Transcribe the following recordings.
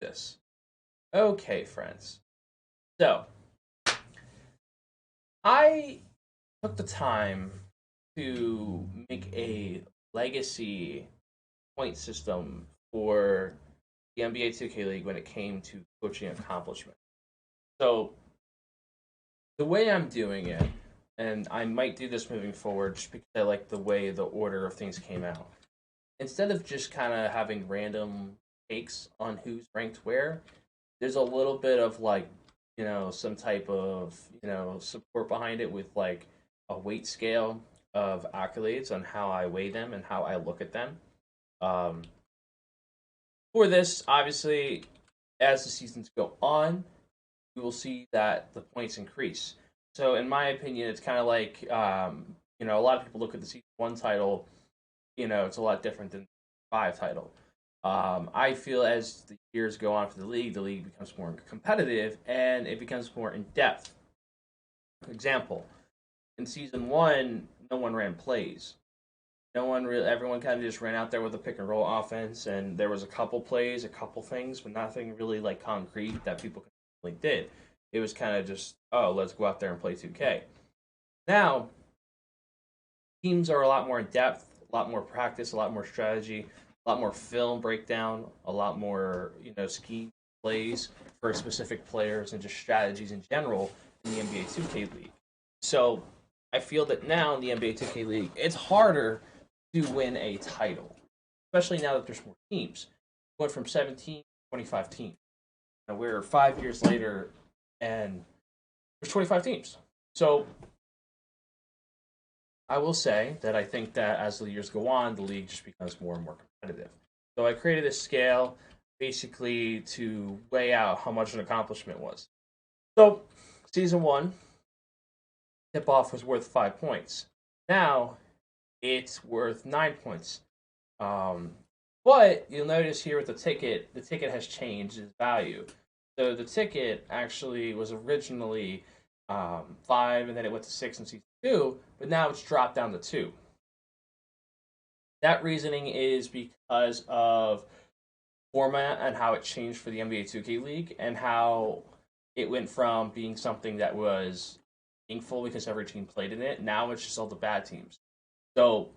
this. Okay, friends. So, I took the time to make a legacy point system for the NBA 2K League when it came to coaching accomplishment. So, the way I'm doing it, and I might do this moving forward just because I like the way the order of things came out. Instead of just kind of having random takes on who's ranked where, there's a little bit of like, some type of, support behind it with like a weight scale of accolades on how I weigh them and how I look at them. Um, for this, obviously, as the seasons go on, you will see that the points increase. So, in my opinion, it's kind of like, a lot of people look at the season one title, it's a lot different than the five title. I feel as the years go on for the league becomes more competitive and it becomes more in depth. For example, in season one, no one ran plays. No one really, everyone kind of just ran out there with a pick and roll offense, and there was a couple plays, a couple things, but nothing really like concrete that people really did. It was kind of just, oh, let's go out there and play 2K. Now, teams are a lot more in depth, a lot more practice, a lot more strategy, a lot more film breakdown, a lot more scheme plays for specific players and just strategies in general in the NBA 2K League. So I feel that now in the NBA 2K League, it's harder to win a title, especially now that there's more teams. We went from 17 to 25 teams. Now we're 5 years later, and there's 25 teams. So I will say that I think that as the years go on, the league just becomes more and more competitive. So I created this scale basically to weigh out how much an accomplishment was. So season one, tip off was worth 5 points. Now it's worth 9 points. Um, but you'll notice here with the ticket has changed its value. So the ticket actually was originally 5, and then it went to 6 in season two, but now it's dropped down to 2. That reasoning is because of format and how it changed for the NBA 2K League and how it went from being something that was meaningful because every team played in it. Now it's just all the bad teams. So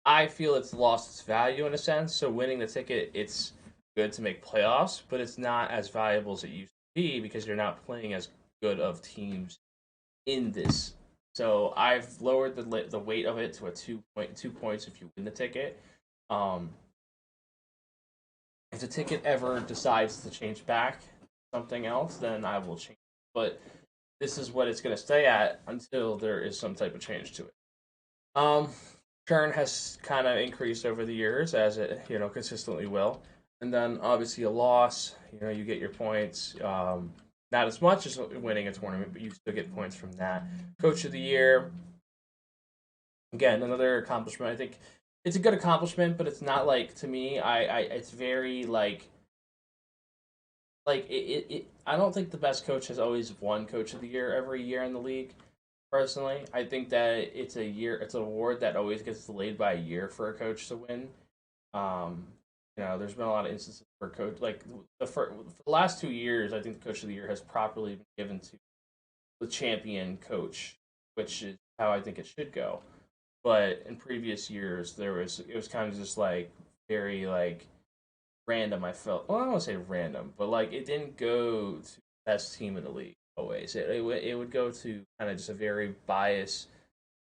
I feel it's lost its value in a sense. So winning the ticket, it's good to make playoffs, but it's not as valuable as it used to be because you're not playing as good of teams in this. So I've lowered the weight of it to a 2 points if you win the ticket. Um, if the ticket ever decides to change back something else, then I will change. But this is what it's going to stay at until there is some type of change to it. Um, Churn has kind of increased over the years as it consistently will, and then obviously a loss. You get your points. Not as much as winning a tournament, but you still get points from that. Coach of the year, again, another accomplishment. I think it's a good accomplishment, but it's not like to me. It's very like. I don't think the best coach has always won coach of the year every year in the league. Personally, I think that it's an award that always gets delayed by a year for a coach to win. Um, there's been a lot of instances for coach like for the last 2 years. I think the coach of the year has properly been given to the champion coach, which is how I think it should go. But in previous years, it was kind of just like very like random. I felt well, I don't want to say random, but like it didn't go to the best team in the league always. It would go to kind of just a very biased,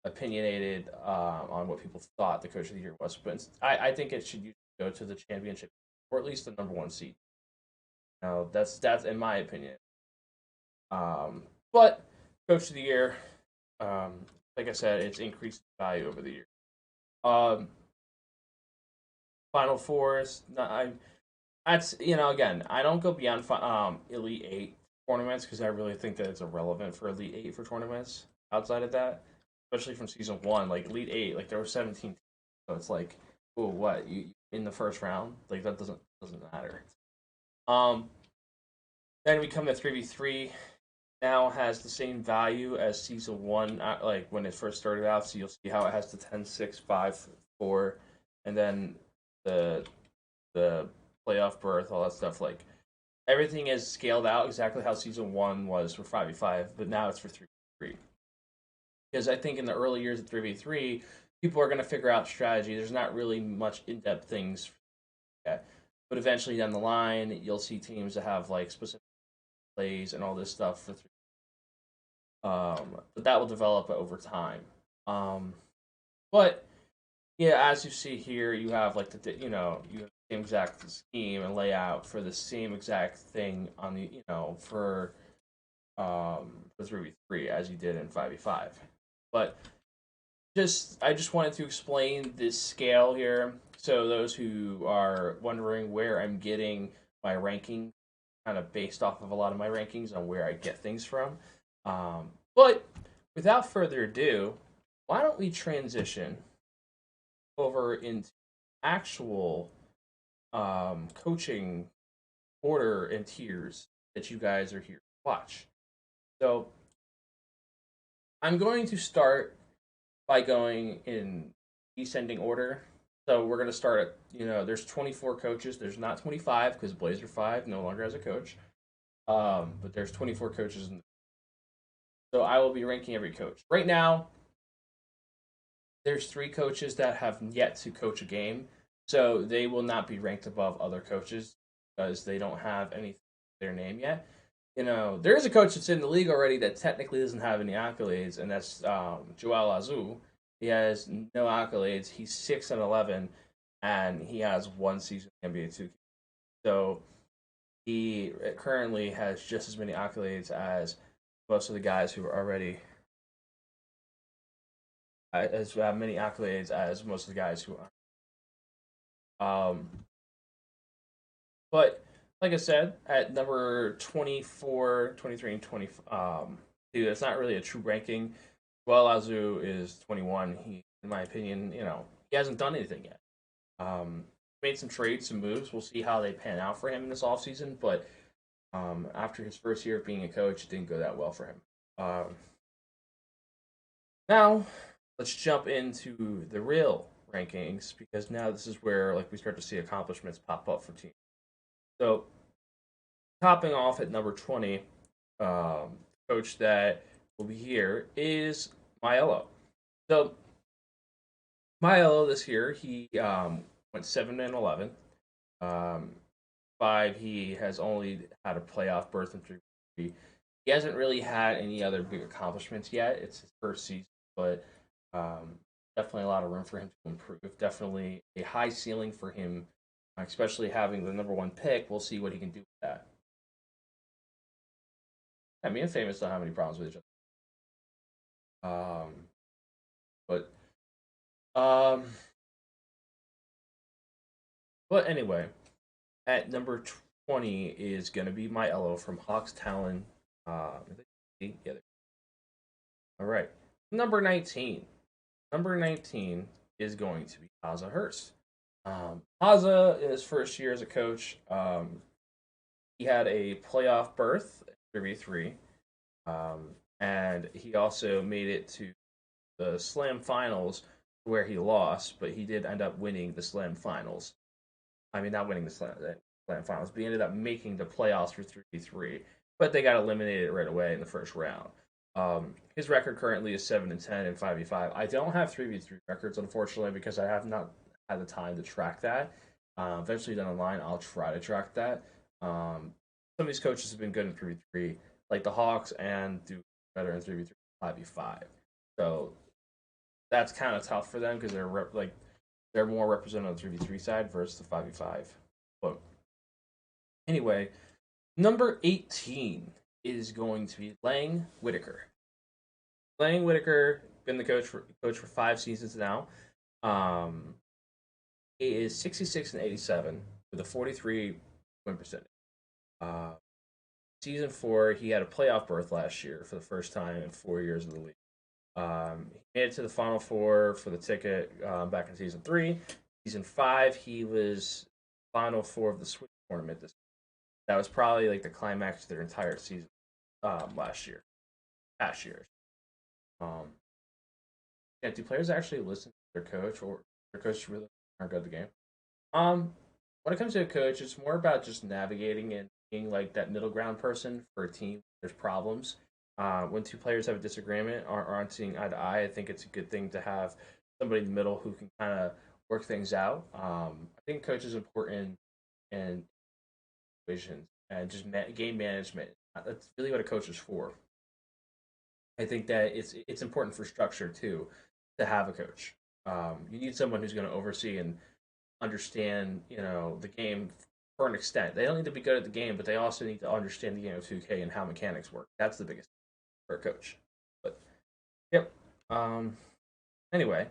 opinionated on what people thought the coach of the year was. But I think it should usually go to the championship or at least the number one seed. That's in my opinion. But coach of the year, um, like I said, it's increased value over the year. Um, Final fours, that's again, I don't go beyond Elite Eight tournaments because I really think that it's irrelevant for Elite Eight for tournaments outside of that, especially from season one. Like Elite Eight, like there were 17 teams, so it's like, oh, what you in the first round? Like that doesn't matter. Um, then we come to 3v3. Now has the same value as season one, like when it first started out. So you'll see how it has the 10, 6, 5, 4, and then the the playoff berth, all that stuff. Like everything is scaled out exactly how season one was for 5v5, but now it's for 3v3. Because I think in the early years of 3v3, people are going to figure out strategy. There's not really much in depth things yet. But eventually down the line, you'll see teams that have like specific plays and all this stuff for 3. But that will develop over time. But yeah, as you see here, you have like you have the same exact scheme and layout for the same exact thing on the for 3v3 as you did in 5v5. But I just wanted to explain this scale here, so those who are wondering where I'm getting my ranking, kind of based off of a lot of my rankings on where I get things from. But without further ado, why don't we transition over into actual coaching order and tiers that you guys are here to watch. So I'm going to start by going in descending order. So we're going to start at, there's 24 coaches. There's not 25 because Blazer 5 no longer has a coach. But there's 24 coaches. So I will be ranking every coach. Right now, there's 3 coaches that have yet to coach a game. So they will not be ranked above other coaches because they don't have anything in their name yet. There is a coach that's in the league already that technically doesn't have any accolades, and that's Joel Azul. He has no accolades. He's 6-11, and he has 1 season in NBA2K. So he currently has just as many accolades as most of the guys who are already as many accolades as most of the guys who are. But like I said, at number 24, 23, and 20, dude, it's not really a true ranking. Well, Azu is 21. He, in my opinion, he hasn't done anything yet. Made some trades, some moves. We'll see how they pan out for him in this offseason. But after his first year of being a coach, it didn't go that well for him. Now, let's jump into the real rankings because now this is where we start to see accomplishments pop up for teams. So, topping off at number 20, coach that will be here is Maiello. So, Maiello this year, he went 7-11. 5, he has only had a playoff berth in 3. He hasn't really had any other big accomplishments yet. It's his first season, but definitely a lot of room for him to improve. Definitely a high ceiling for him, especially having the number 1 pick. We'll see what he can do with that. Yeah, me and Famous don't have any problems with each other. But anyway, at number 20 is going to be Maiello from Hawks Talon. Yeah. All right. Number 19. Number 19 is going to be Haza Hurst. Haza, in his first year as a coach, he had a playoff berth at 3v3. And he also made it to the Slam Finals where he lost, but he did end up winning the Slam Finals. I mean, not winning the Slam Finals, but he ended up making the playoffs for 3v3. But they got eliminated right away in the first round. His record currently is 7-10 in 5v5. I don't have 3v3 records, unfortunately, because I have not had the time to track that. Eventually down the line, I'll try to track that. Some of these coaches have been good in 3v3, like the Hawks, and do better in 3v3 5v5. So that's kind of tough for them because they're more represented on the 3v3 side versus the 5v5. But anyway, number 18 is going to be Lang Whitaker. Lang Whitaker, been the coach for 5 seasons now. He is 66-87 with a 43 win percentage. Season 4, he had a playoff berth last year for the first time in 4 years of the league. He made it to the Final Four for the ticket back in Season 3. Season 5, he was Final Four of the Switch tournament this year. That was probably the climax of their entire season past year. Yeah, do players actually listen to their coach, or their coach really aren't good at the game? When it comes to a coach, it's more about just navigating and being like that middle ground person for a team. There's problems. When two players have a disagreement or aren't seeing eye to eye, I think it's a good thing to have somebody in the middle who can kind of work things out. I think coach is important in vision and just game management. That's really what a coach is for. I think that it's important for structure too to have a coach. You need someone who's going to oversee and understand, the game for an extent. They don't need to be good at the game, but they also need to understand the game of 2K and how mechanics work. That's the biggest thing for a coach. But yep. Um, anyway,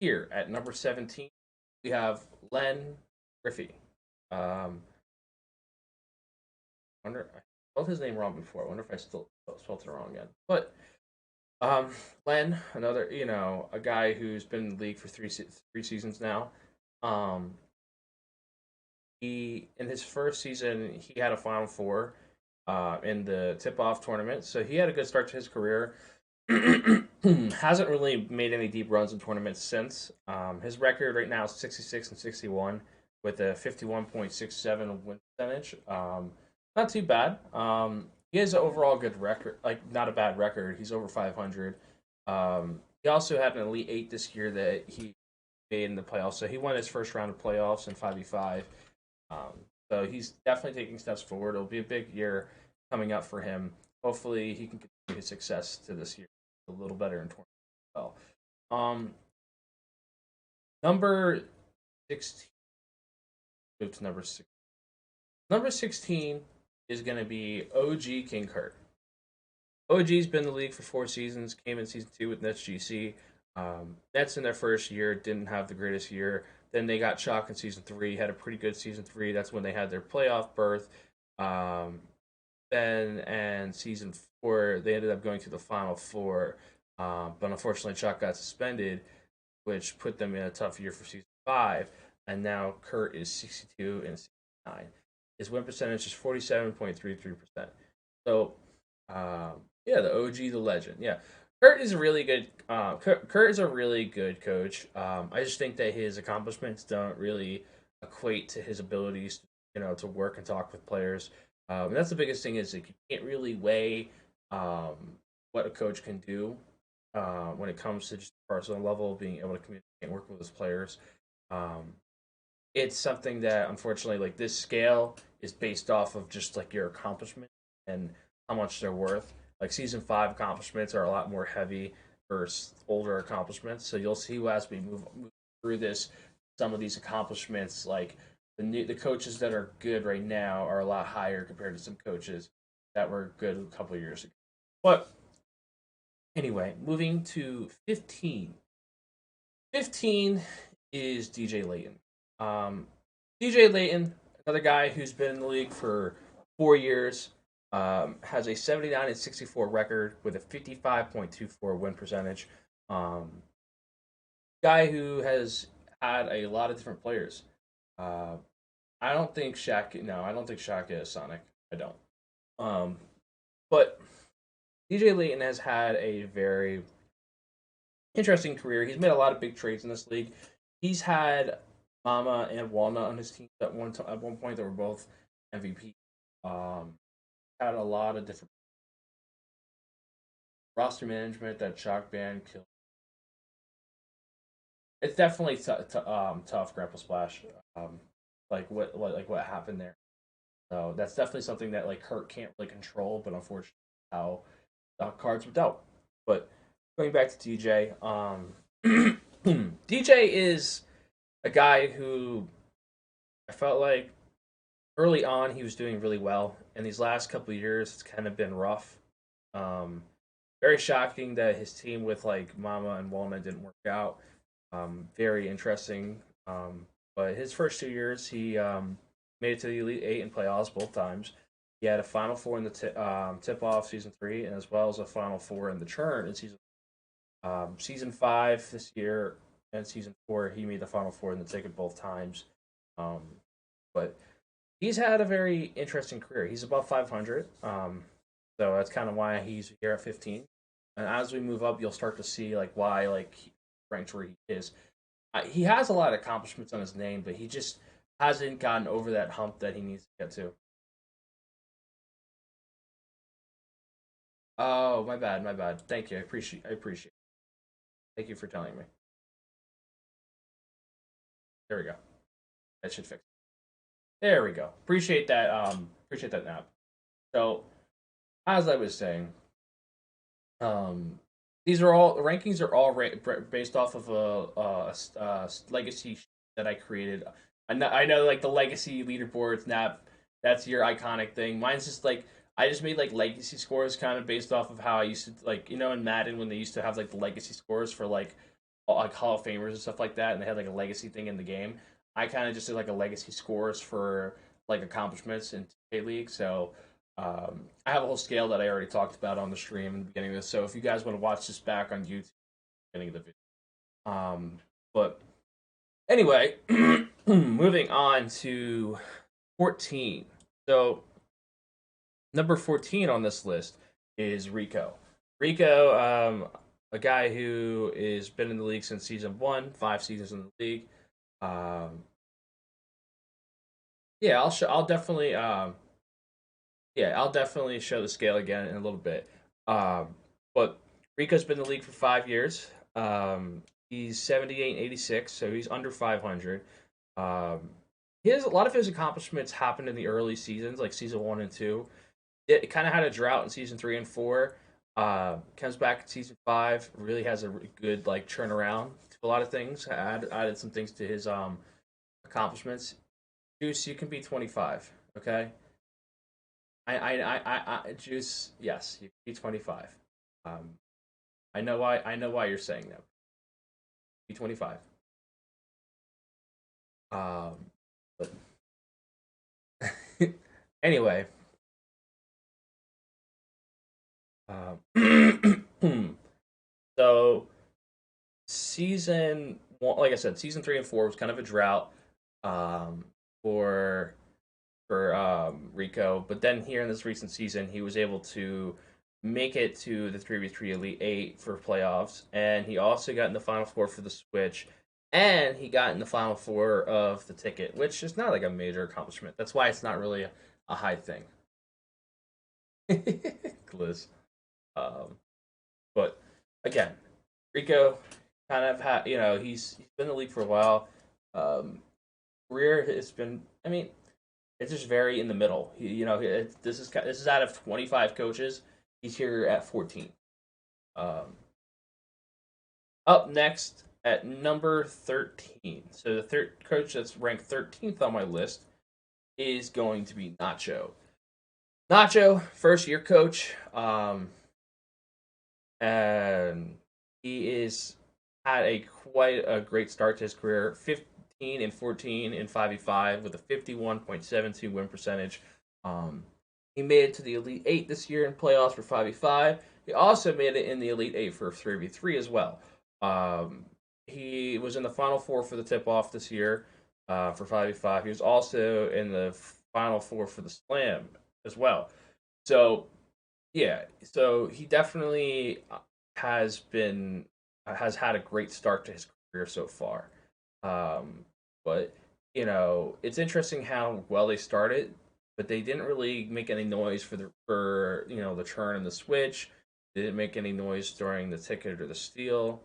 here at number 17, we have Len Griffey. Wonder I spelled his name wrong before. I wonder if I still spelled it wrong again. But Len, another a guy who's been in the league for three seasons now. Um, he in his first season he had a Final Four in the tip off tournament, so he had a good start to his career. Hasn't really made any deep runs in tournaments since. His record right now is 66-61 with a 51.67 win percentage. Not too bad. He has an overall good record, like not a bad record. He's over 500. He also had an Elite Eight this year that he made in the playoffs. So he won his first round of playoffs in 5v5. Um, so he's definitely taking steps forward. It'll be a big year coming up for him. Hopefully, he can continue his success to this year a little better in tournament as well. Number 16. Move to number 6. Number 16 is going to be OG King Kurt. OG's been in the league for 4 seasons, came in season 2 with Nets GC. Nets in their first year didn't have the greatest year. Then they got shocked in season 3, had a pretty good season 3. That's when they had their playoff berth. Then and season 4, they ended up going to the Final Four. But unfortunately, Chuck got suspended, which put them in a tough year for season 5. And now Kurt is 62 and 69. His win percentage is 47.33%. So, yeah, the OG, the legend. Yeah, Kurt is a really good. Kurt is a really good coach. I just think that his accomplishments don't really equate to his abilities, to work and talk with players. And that's the biggest thing is that you can't really weigh um, what a coach can do when it comes to just personal level, being able to communicate and work with his players. Um, it's something that unfortunately, like this scale is based off of just like your accomplishment and how much they're worth. Like season 5 accomplishments are a lot more heavy versus older accomplishments. So you'll see as we move through this, some of these accomplishments, like the coaches that are good right now, are a lot higher compared to some coaches that were good a couple of years ago. But anyway, moving to 15. 15 is DJ Layton. DJ Layton, another guy who's been in the league for 4 years, has a 79-64 record with a 55.24 win percentage. Guy who has had a lot of different players. Uh, I don't think Shaq. No, I don't think Shaq is Sonic. I don't. Um, but DJ Layton has had a very interesting career. He's made a lot of big trades in this league. He's had Mama and Walnut on his team at one point. They were both MVP. Had a lot of different roster management that Shock Band killed. It's definitely tough, Grandpa Splash. Like what happened there. So that's definitely something that like Kurt can't really control, but unfortunately, how cards were dealt. But going back to DJ, DJ is a guy who I felt like early on he was doing really well. In these last couple of years, it's kind of been rough. Um, Very shocking that his team with like Mama and Walnut didn't work out. Very interesting. But his first 2 years, he made it to the Elite Eight and playoffs both times. He had a Final Four in the tip off season 3, and as well as a Final Four in the churn in season 5 this year and season 4. He made the Final Four in the ticket both times. Um, but he's had a very interesting career. He's above 500, so that's kind of why he's here at 15. And as we move up, you'll start to see like why like he ranks where he is. He has a lot of accomplishments on his name, but he just hasn't gotten over that hump that he needs to get to. Oh, my bad, my bad. Thank you. I appreciate. Thank you for telling me. There we go. That should fix it. There we go. Appreciate that. Appreciate that nap. So, as I was saying, um, these are all rankings are all based off of a legacy that I created. I know like the legacy leaderboards. Nap. That's your iconic thing. Mine's just like I just made like legacy scores kind of based off of how I used to like in Madden when they used to have like the legacy scores for like Hall of Famers and stuff like that, and they had like a legacy thing in the game. I kind of just did like a legacy scores for like accomplishments in 2K League. So I have a whole scale that I already talked about on the stream in the beginning of this. So if you guys want to watch this back on YouTube, beginning of the video. But anyway, moving on to 14. So number 14 on this list is Rico. Rico, a guy who has been in the league since season one, 5 seasons in the league. Um, yeah, I'll definitely I'll definitely show the scale again in a little bit. Um, but Rico's been in the league for 5 years. He's 78 and 86, so he's under 500. Um, a lot of his accomplishments happened in the early seasons, like season one and two. It kind of had a drought in season three and four. Comes back in season five, really has a good like turnaround to a lot of things. Added some things to his accomplishments. Juice, you can be 25. Okay, Juice, yes, you can be 25. Um, I know why you're saying that. Be 25. But anyway, so season one, like I said, season three and four was kind of a drought um, for Rico, but then here in this recent season, he was able to make it to the 3v3 Elite Eight for playoffs, and he also got in the Final Four for the Switch, and he got in the Final Four of the ticket, which is not like a major accomplishment. That's why it's not really a high thing. Gliz. Um, but again, Rico kind of had, he's been in the league for a while. Um, Career has been, I mean, it's just very in the middle. This is out of 25 coaches. He's here at 14. Um, Up next at number 13. So the third coach that's ranked 13th on my list is going to be Nacho. Nacho, first year coach. And he is had a quite a great start to his career. 15 and 14 in 5v5 with a 51.72 win percentage. He made it to the Elite Eight this year in playoffs for 5v5. He also made it in the Elite Eight for 3v3 as well. He was in the Final Four for the tip off this year for 5v5. He was also in the Final Four for the Slam as well. So yeah, so he definitely has had a great start to his career so far. But it's interesting how well they started, but they didn't really make any noise for the turn and the switch. They didn't make any noise during the ticket or the steal.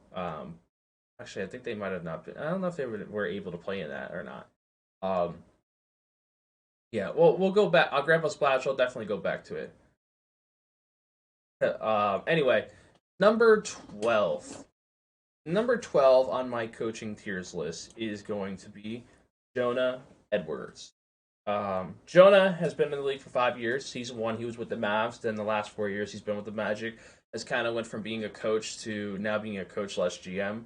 Actually, I think they might have not been. I don't know if they were able to play in that or not. Um, yeah, well, we'll go back. I'll grab a splash. I'll definitely go back to it. Anyway, number 12. Number 12 on my coaching tiers list is going to be Jonah Edwards. Jonah has been in the league for 5 years. Season one, he was with the Mavs. Then the last 4 years, he's been with the Magic. Has kind of went from being a coach to now being a coach less GM.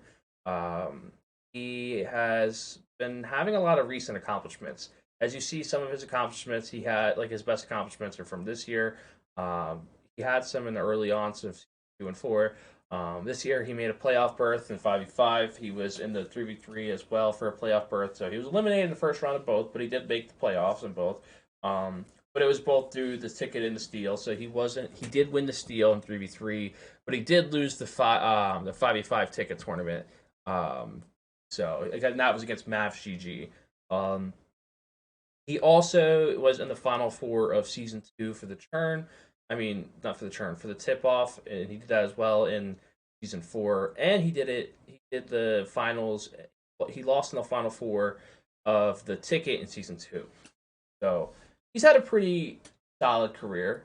He has been having a lot of recent accomplishments. As you see, some of his accomplishments, he had like his best accomplishments are from this year. He had some in the early on of 2 and 4. This year, he made a playoff berth in 5v5. He was in the 3v3 as well for a playoff berth. So he was eliminated in the first round of both, but he did make the playoffs in both. But it was both through the ticket and the steal. So he wasn't. He did win the steal in 3v3, but he did lose the 5v5 ticket tournament. So again, that was against Mav GG. He also was in the final four of season two for the turn. I mean, not for the turn, for the tip off, and he did that as well in season 4. And he did it. He did the finals. He lost in the final 4 of the ticket in season 2. So he's had a pretty solid career.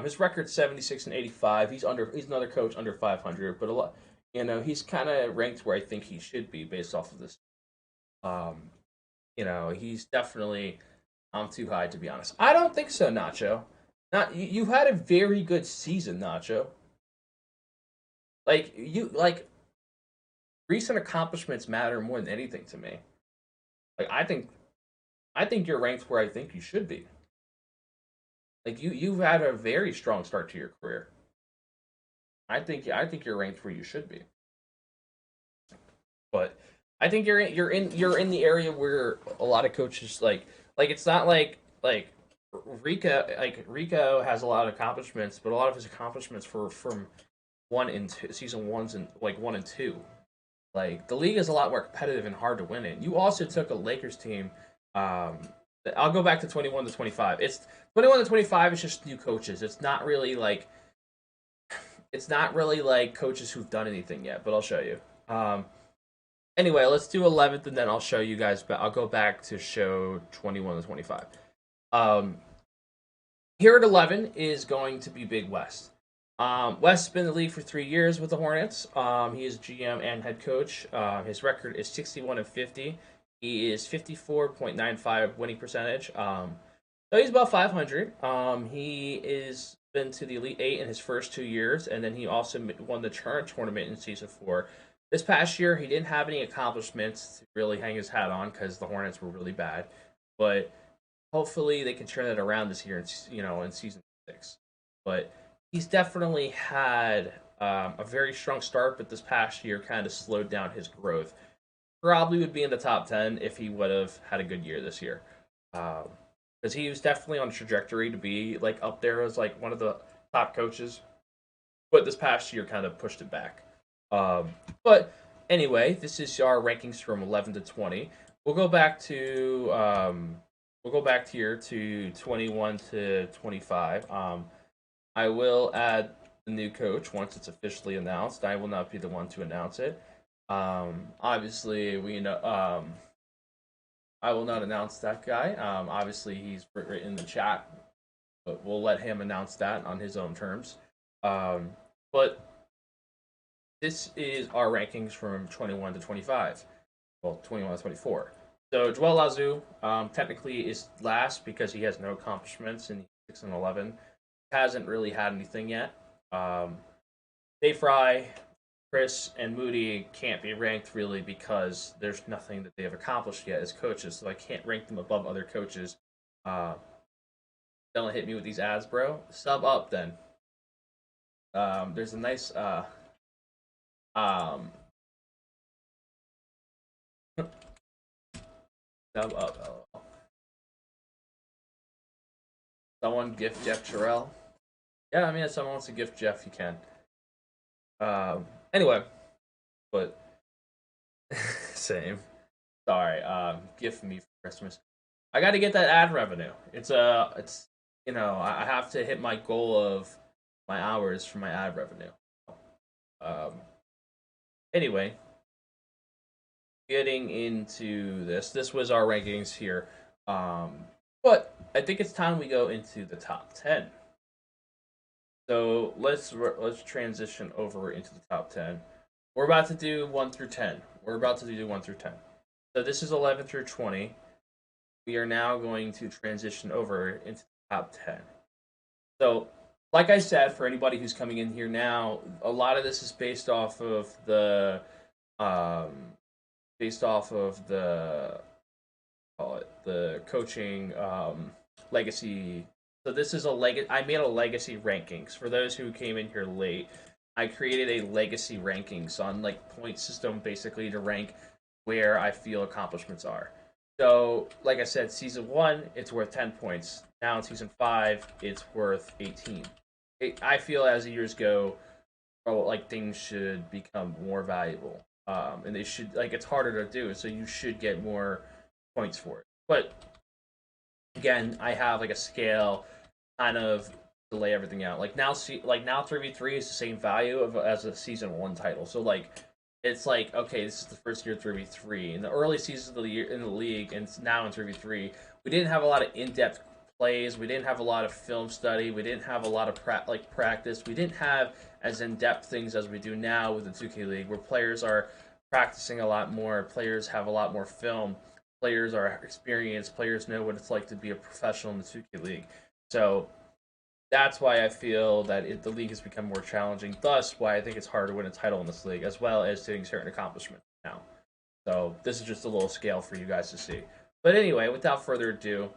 His record's 76-85. He's another coach under 500, but a lot, he's kind of ranked where I think he should be based off of this. Um, he's definitely too high to be honest. I don't think so, Nacho. Not you had a very good season, Nacho. Like recent accomplishments matter more than anything to me. Like I think you're ranked where I think you should be. Like you've had a very strong start to your career. I think you're ranked where you should be. But I think you're in the area where a lot of coaches it's not like Rico has a lot of accomplishments, but a lot of his accomplishments were from 1 and 2 season ones and like 1 and 2. Like the league is a lot more competitive and hard to win in. You also took a Lakers team. Um, I'll go back to 21-25. It's 21-25 is just new coaches. It's not really like coaches who've done anything yet. But I'll show you. Anyway, let's do 11th, and then I'll show you guys. But I'll go back to show 21-25. Um, Here at 11 is going to be Big West. West has been in the league for 3 years with the Hornets. He is GM and head coach. His record is 61-50. He is 54.95 winning percentage. So he's about 500. He is been to the Elite Eight in his first 2 years, and then he also won the tournament in season 4. This past year, he didn't have any accomplishments to really hang his hat on because the Hornets were really bad. But hopefully, they can turn it around this year. In season 6. But he's definitely had a very strong start, but this past year kind of slowed down his growth. Probably would be in the top 10 if he would have had a good year this year. Because he was definitely on a trajectory to be like up there as like one of the top coaches, but this past year kind of pushed it back. But anyway, this is our rankings from 11 to 20. We'll go back to here to 21 to 25. I will add the new coach once it's officially announced. I will not be the one to announce it. Obviously, we know. I will not announce that guy. Obviously, he's written in the chat, but we'll let him announce that on his own terms. But this is our rankings from 21 to 25. Well, 21 to 24. So Joel Lazu technically is last because he has no accomplishments in 6 and 11. Hasn't really had anything yet. Dave Fry, Chris, and Moody can't be ranked really because there's nothing that they have accomplished yet as coaches, so I can't rank them above other coaches. Don't hit me with these ads, bro. Sub up then. There's a nice sub up. Someone gift Jeff Terrell. Yeah, I mean, if someone wants to gift Jeff, you can. Anyway, but same. Sorry. Gift me for Christmas. I got to get that ad revenue. It's I have to hit my goal of my hours for my ad revenue. Anyway, getting into this was our rankings here. But I think it's time we go into the top 10. So let's transition over into the top 10. We're about to do 1 through 10. So this is 11 through 20. We are now going to transition over into the top 10. So, like I said, for anybody who's coming in here now, a lot of this is based off of the the coaching legacy. So this is I made a legacy rankings for those who came in here late. I created a legacy rankings on like point system basically to rank where I feel accomplishments are. So, like I said, season 1 it's worth 10 points. Now in season 5 it's worth 18. I feel as the years go, like things should become more valuable, and they should it's harder to do, so you should get more points for it. But again, I have like a scale kind of to lay everything out. Like now 3v3 is the same value as a season 1 title. So like it's like, okay, this is the first year 3v3. In the early seasons of the year in the league, and now in 3v3, we didn't have a lot of in-depth plays. We didn't have a lot of film study. We didn't have a lot of practice. We didn't have as in-depth things as we do now with the 2K League, where players are practicing a lot more. Players have a lot more film. Players are experienced. Players know what it's like to be a professional in the 2K League. So that's why I feel that the league has become more challenging. Thus, why I think it's harder to win a title in this league, as well as doing certain accomplishments now. So this is just a little scale for you guys to see. But anyway, without further ado,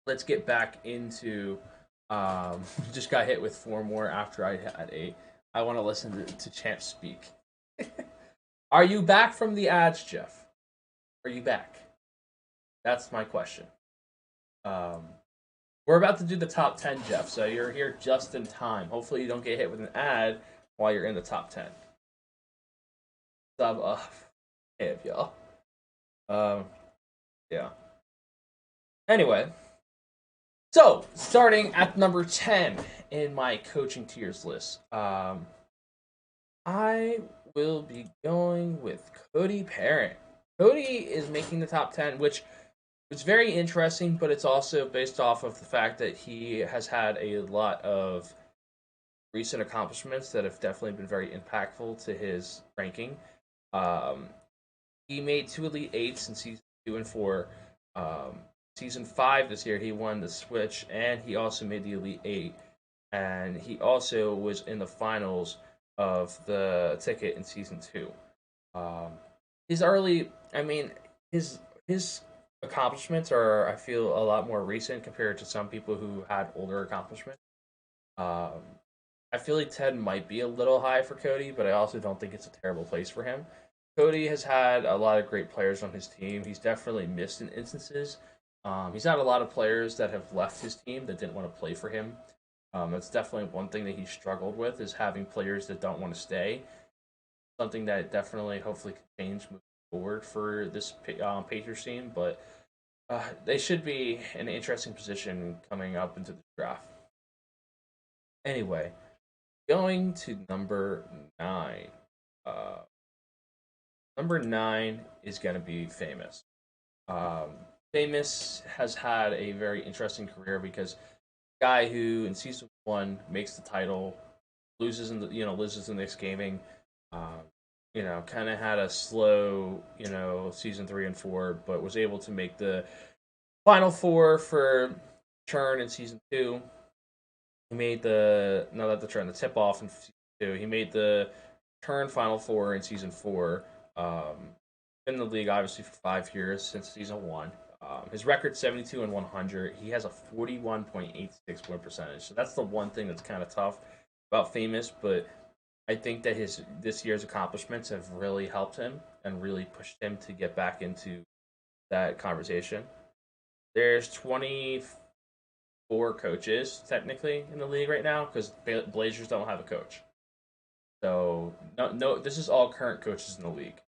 let's get back into. Just got hit with 4 more after I had 8. I want to listen to Champ speak. Are you back from the ads, Jeff? Are you back? That's my question. We're about to do the top 10, Jeff, so you're here just in time. Hopefully you don't get hit with an ad while you're in the top 10. Sub up. Hey, y'all. Yeah. Anyway, so starting at number 10 in my coaching tiers list, I will be going with Cody Parent. Cody is making the top 10, which was very interesting, but it's also based off of the fact that he has had a lot of recent accomplishments that have definitely been very impactful to his ranking. He made 2 Elite Eights in season 2 and 4. Season 5 this year, he won the Switch, and he also made the Elite Eight. And he also was in the finals of the ticket in season 2. His early, I mean, his accomplishments are, I feel, a lot more recent compared to some people who had older accomplishments. I feel like 10 might be a little high for Cody, but I also don't think it's a terrible place for him. Cody has had a lot of great players on his team. He's definitely missed in instances. He's had a lot of players that have left his team that didn't want to play for him. That's definitely one thing that he struggled with, is having players that don't want to stay. Something that definitely, hopefully, can change moving forward for this Patriots team. But they should be in an interesting position coming up into the draft. Anyway, going to number 9. Number 9 is going to be Famous. Famous has had a very interesting career because guy who in season 1 makes the title, loses in the next gaming, kind of had a slow season 3 and 4, but was able to make the final 4 for Churn in season 2. He made the tip off in season 2. He made the Turn final 4 in season 4. Been in the league obviously for 5 years since season 1. His record 72 and 100. He has a 41.86 win percentage. So that's the one thing that's kind of tough about Famous, but I think that this year's accomplishments have really helped him and really pushed him to get back into that conversation. There's 24 coaches technically in the league right now because Blazers don't have a coach. So no, this is all current coaches in the league.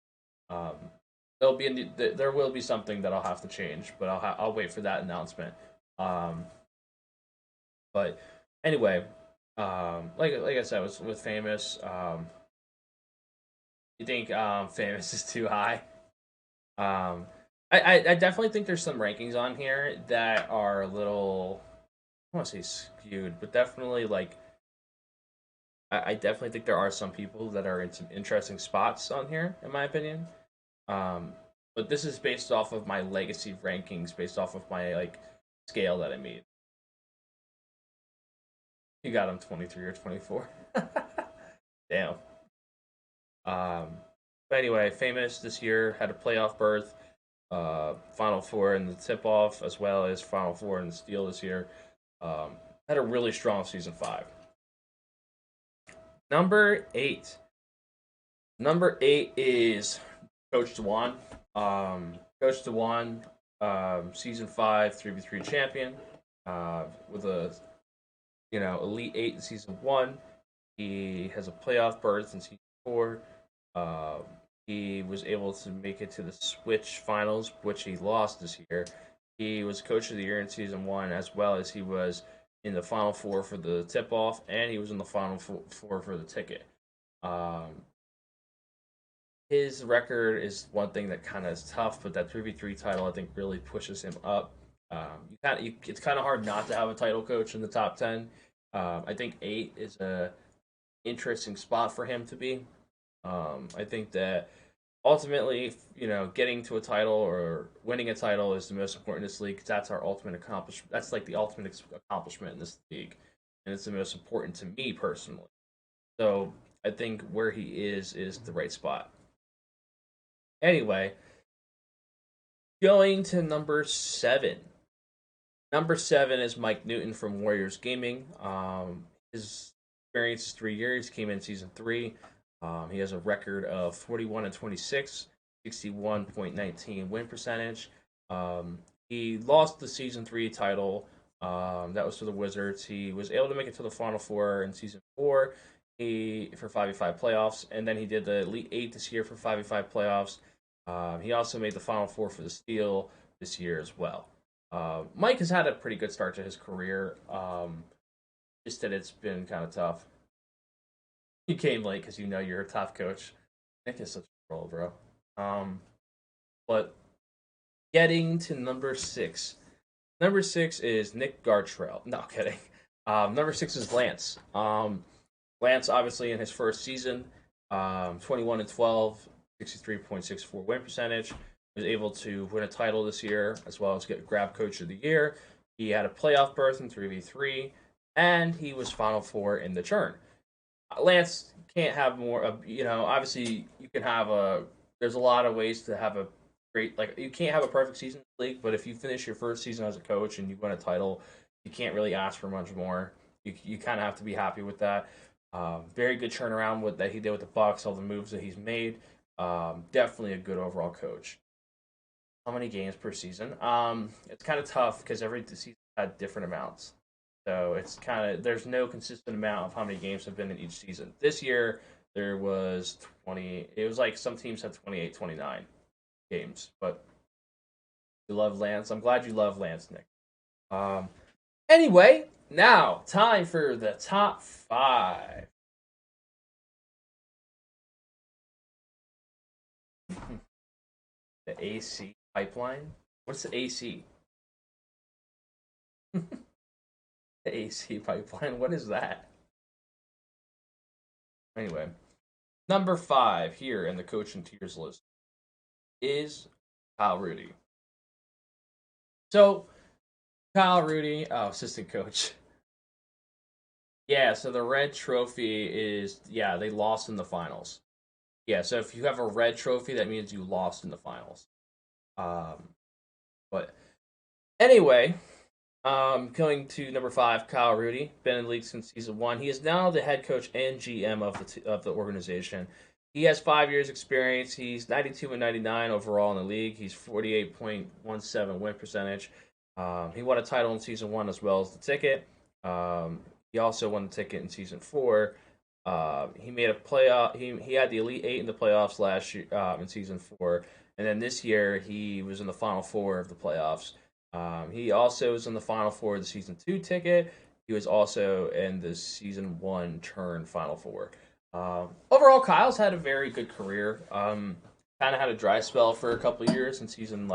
There will be something that I'll have to change, but I'll wait for that announcement. But anyway, like I said, with Famous, you think Famous is too high? I definitely think there's some rankings on here that are a little, I don't want to say skewed, but definitely like I definitely think there are some people that are in some interesting spots on here, in my opinion. But this is based off of my legacy rankings, based off of my scale that I made. You got him 23 or 24. Damn. But anyway, Famous this year had a playoff berth, Final Four in the tip off, as well as Final Four in the steal this year. Had a really strong season 5. Number 8. Number 8 is Coach Dewan. Coach Dewan, season 5 3v3 champion, with a Elite 8 in season 1. He has a playoff berth in season 4. He was able to make it to the Switch finals, which he lost this year. He was coach of the year in season 1, as well as he was in the Final Four for the tip off, and he was in the Final Four for the ticket. Um, his record is one thing that kind of is tough, but that 3v3 title I think really pushes him up. It's kind of hard not to have a title coach in the top 10. I think 8 is a interesting spot for him to be. I think that ultimately, getting to a title or winning a title is the most important in this league. 'Cause that's our ultimate accomplishment. That's like the ultimate accomplishment in this league, and it's the most important to me personally. So I think where he is the right spot. Anyway, going to number 7. Number 7 is Mike Newton from Warriors Gaming. His experience is 3 years. Came in season 3. He has a record of 41 and 26, 61.19 win percentage. He lost the season 3 title. That was for the Wizards. He was able to make it to the Final Four in season 4. For 5v5 playoffs, and then he did the Elite 8 this year for 5v5 playoffs. He also made the Final Four for the Steal this year as well. Mike has had a pretty good start to his career. Just that it's been kind of tough. He came late because you're a top coach. Nick is such a troll, bro. But getting to number 6. Number 6 is Nick Gartrell. No, kidding. Number 6 is Lance. Lance, obviously, in his first season, 21 and 12, 63.64 win percentage. Was able to win a title this year, as well as grab Coach of the Year. He had a playoff berth in 3v3, and he was Final Four in the Churn. Lance can't have more. Obviously, you can have a. There's a lot of ways to have a great. Like, you can't have a perfect season in the league, but if you finish your first season as a coach and you win a title, you can't really ask for much more. You kind of have to be happy with that. Very good turnaround that he did with the Bucks, all the moves that he's made. Definitely a good overall coach. How many games per season? It's kind of tough because every season had different amounts. So it's kind of there's no consistent amount of how many games have been in each season. This year there was 20. It was like some teams had 28, 29 games. But you love Lance. I'm glad you love Lance, Nick. Anyway, now time for the top 5. The AC pipeline. What's the AC? The AC pipeline. What is that? Anyway, number 5 here in the coaching tiers list is Kyle Rudy. So, Kyle Rudy, assistant coach. Yeah, so the red trophy is, they lost in the finals. Yeah, so if you have a red trophy, that means you lost in the finals. But anyway, going to number 5, Kyle Rudy, been in the league since season 1. He is now the head coach and GM of the organization. He has 5 years experience. He's 92 and 99 overall in the league. He's 48.17 win percentage. He won a title in season 1 as well as the ticket. He also won the ticket in season 4. He made a playoff. He had the Elite 8 in the playoffs last year in season 4, and then this year he was in the Final Four of the playoffs. He also was in the Final Four of the season 2 ticket. He was also in the season 1 turn Final Four. Overall, Kyle's had a very good career. Kind of had a dry spell for a couple years in season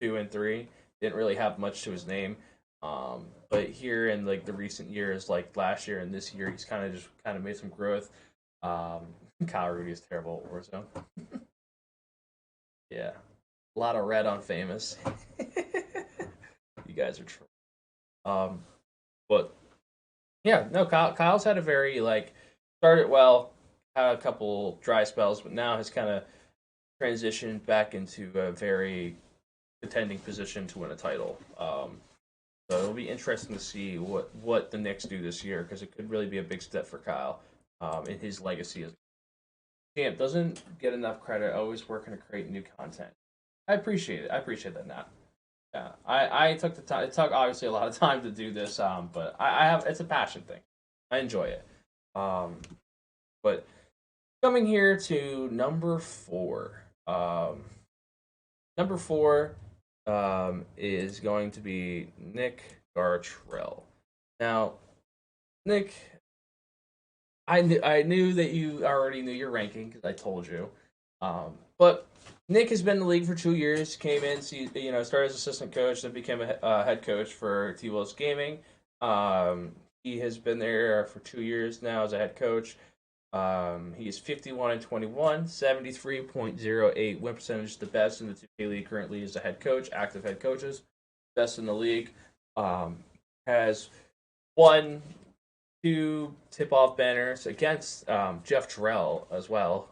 2 and 3. Didn't really have much to his name. But here in the recent years, like last year and this year, he's kind of made some growth. Kyle Rudy is terrible at Warzone. Yeah, a lot of red on famous. You guys are true. But yeah, no, Kyle's had a very started well, had a couple dry spells, but now has kind of transitioned back into a very contending position to win a title. So it'll be interesting to see what the Knicks do this year because it could really be a big step for Kyle in his legacy as champ. Doesn't get enough credit. Always working to create new content. I appreciate it. I appreciate that, Nat. Yeah, I took the time. It took obviously a lot of time to do this, but I have it's a passion thing. I enjoy it. But coming here to number 4. Number 4 is going to be Nick Gartrell. Now, Nick, I knew that you already knew your ranking because I told you. But Nick has been in the league for 2 years. Came in, started as assistant coach, then became a head coach for T Wolves Gaming. He has been there for 2 years now as a head coach. He is 51 and 21, 73.08 win percentage, the best in the 2K League currently as a head coach, active head coaches, best in the league. Um, has won two tip-off banners against Jeff Terrell as well,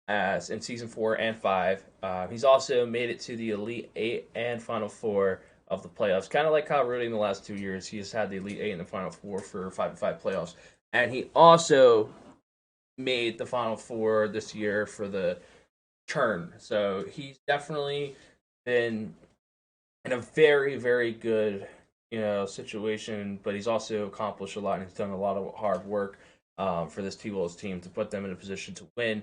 as in season 4 and 5. He's also made it to the Elite Eight and Final Four of the playoffs. Kind of like Kyle Rudy in the last 2 years, he has had the Elite Eight and the Final Four for 5-5 playoffs, and he also made the Final Four this year for the turn. So he's definitely been in a very, very good, situation. But he's also accomplished a lot, and he's done a lot of hard work for this T Wolves team to put them in a position to win.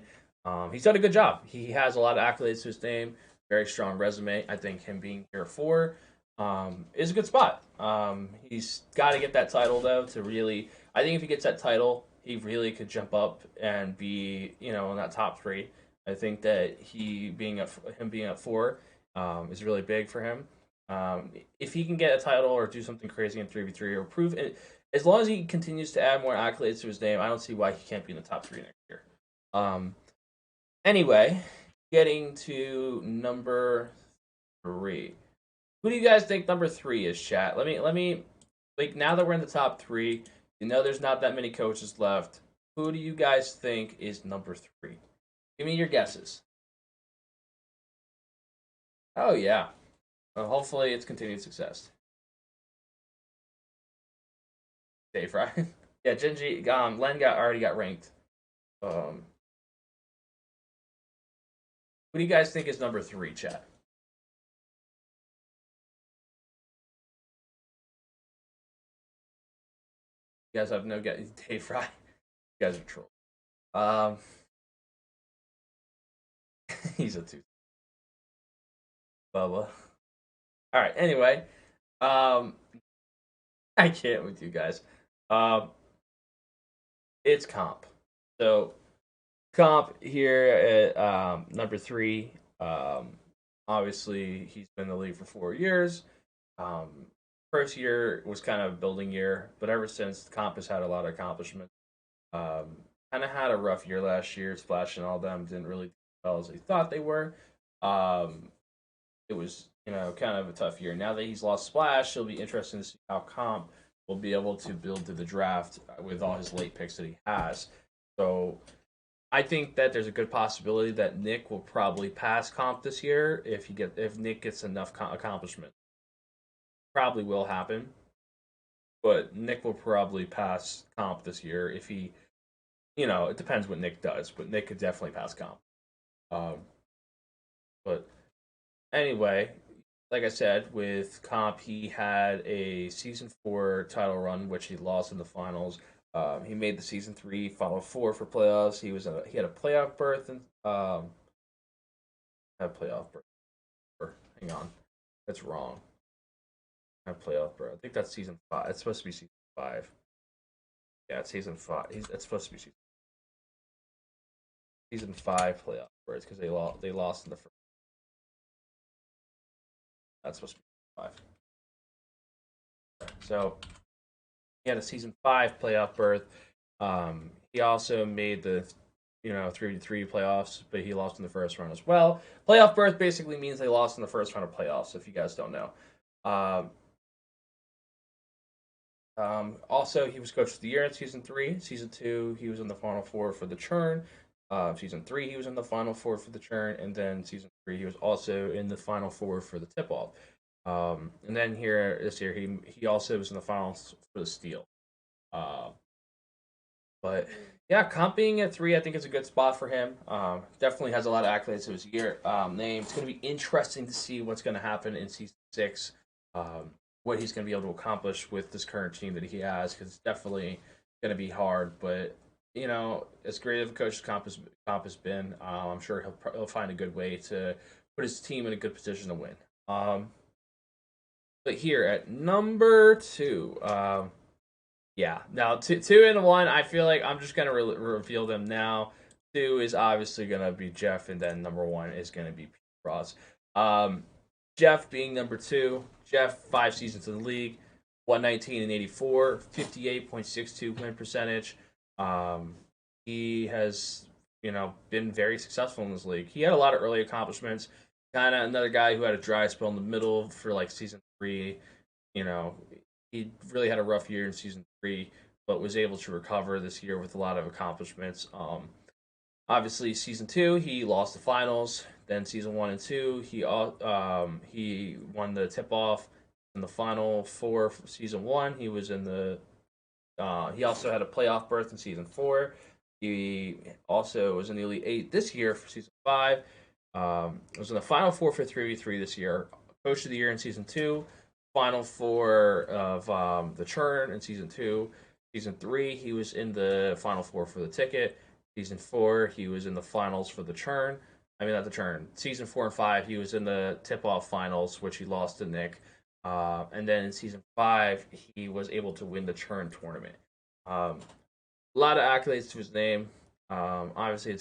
He's done a good job. He has a lot of accolades to his name. Very strong resume. I think him being here for is a good spot. He's got to get that title though to really. I think if he gets that title, he really could jump up and be in that top three. I think that him being at four is really big for him. If he can get a title or do something crazy in 3v3 or prove it, as long as he continues to add more accolades to his name, I don't see why he can't be in the top three next year. Um, anyway, getting to number three. Who do you guys think number three is, chat? Let me like now that we're in the top three, there's not that many coaches left. Who do you guys think is number three? Give me your guesses. Oh yeah. Well, hopefully it's continued success. Dave, right? Yeah, Genji, Len already got ranked. Um, who do you guys think is number three, chat? You guys have no guess. Dave Fry. You guys are trolls. Um, he's a two. Bubba. All right. Anyway, um, I can't with you guys. Um, it's comp. So comp here at number three. Um, Obviously, he's been in the league for 4 years. Um, First year was kind of a building year, but ever since, comp has had a lot of accomplishments. Um, Kind of had a rough year last year. Splash and all them didn't really do as well as they thought they were. Um, it was kind of a tough year. Now that he's lost Splash, it'll be interesting to see how Comp will be able to build to the draft with all his late picks that he has. So I think that there's a good possibility that Nick will probably pass Comp this year if Nick gets enough accomplishment. Probably will happen, but Nick will probably pass Comp this year if he. It depends what Nick does, but Nick could definitely pass Comp. Um, but anyway, like I said, with Comp, he had a season four title run, which he lost in the finals. He made the season three, final four for playoffs. He had a playoff berth and had a playoff berth. Hang on, that's wrong. Had a playoff berth. I think that's season five. It's supposed to be season five. Yeah, it's season five. It's supposed to be season five playoff berth because they lost in the first. That's supposed to be five. So he had a season five playoff berth. He also made the 3-3 playoffs, but he lost in the first round as well. Playoff berth basically means they lost in the first round of playoffs. If you guys don't know. Um, Also, he was coach of the year in season three. Season two, he was in the final four for the churn. Season three, he was in the final four for the churn, and then season three, he was also in the final four for the tip off. And then here this year, he also was in the finals for the steal. Uh, but yeah, comping at three, I think is a good spot for him. Definitely has a lot of accolades to his year name. It's going to be interesting to see what's going to happen in season six. What he's going to be able to accomplish with this current team that he has, because it's definitely going to be hard. But as great of a coach as Comp has been, I'm sure he'll find a good way to put his team in a good position to win. Um, But here at number two, yeah. Now two and one, I feel like I'm just gonna reveal them now. Two is obviously gonna be Jeff, and then number one is gonna be Pete Ross. Um, Jeff being number two. Jeff 5 seasons in the league, 119 and 84, 58.62 win percentage. Um, he has been very successful in this league. He had a lot of early accomplishments. Kind of another guy who had a dry spell in the middle for like season three. You know, he really had a rough year in season three, but was able to recover this year with a lot of accomplishments. Obviously, season two he lost the finals. Then season one and two he won the tip off in the final four for season one. He was in the he also had a playoff berth in season four. He also was in the Elite Eight this year for season five. Was in the final four for 3v3 this year. Coach of the year in season two. Final four of the Churn in season two. Season three, he was in the final four for the ticket. Season four, he was in the finals for the Churn. I mean, not the Churn. Season four and five, he was in the tip-off finals, which he lost to Nick. And then in season five, he was able to win the Churn tournament. A lot of accolades to his name. Obviously,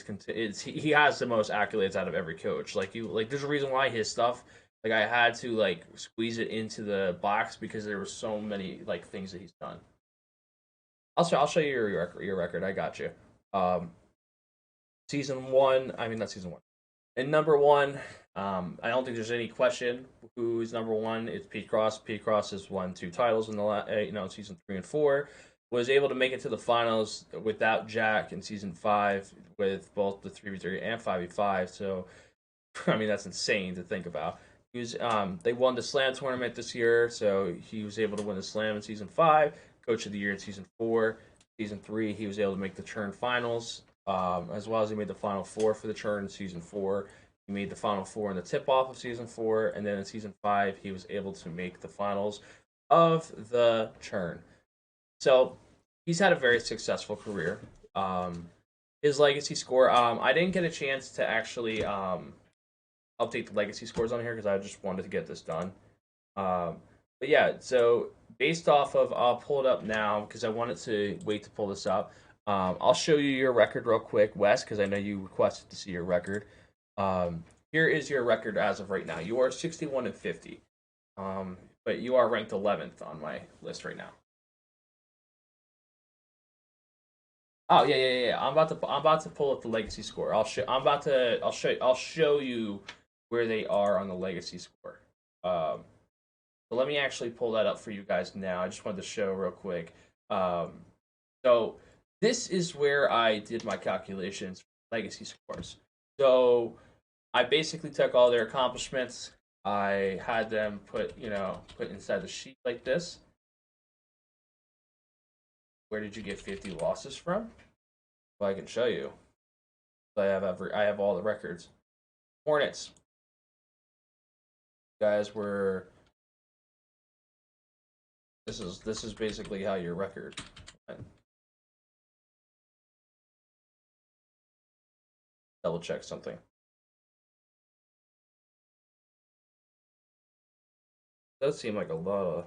he has the most accolades out of every coach. There's a reason why his stuff. Like I had to squeeze it into the box because there were so many things that he's done. I'll show you your record. I got you. Season one. I mean, not season one. And number one, I don't think there's any question who's number one. It's Pete Cross. Pete Cross has won 2 titles in the season 3 and 4. Was able to make it to the finals without Jack in season 5 with both the 3v3 and 5v5. So, I mean, that's insane to think about. He was they won the Slam tournament this year, so he was able to win the Slam in season 5. Coach of the year in season 4. Season 3, he was able to make the Churn finals, as well as he made the final four for the Churn in season 4. He made the final four in the tip off of season 4, and then in season 5, he was able to make the finals of the Churn. So he's had a very successful career. His legacy score, I didn't get a chance to actually update the legacy scores on here because I just wanted to get this done. But yeah, so based off of, I'll pull it up now because I wanted to wait to pull this up. I'll show you your record real quick, Wes, because I know you requested to see your record. Here is your record as of right now. You are 61 and 50, but you are ranked 11th on my list right now. Oh yeah. I'm about to pull up the legacy score. I'll show you where they are on the legacy score. So let me actually pull that up for you guys now. I just wanted to show real quick. So this is where I did my calculations for legacy scores. So I basically took all their accomplishments. I had them put inside the sheet like this. Where did you get 50 losses from? Well, I can show you. I have all the records. Hornets. Guys were this is basically how your record went. Double check something. Does seem like a lot of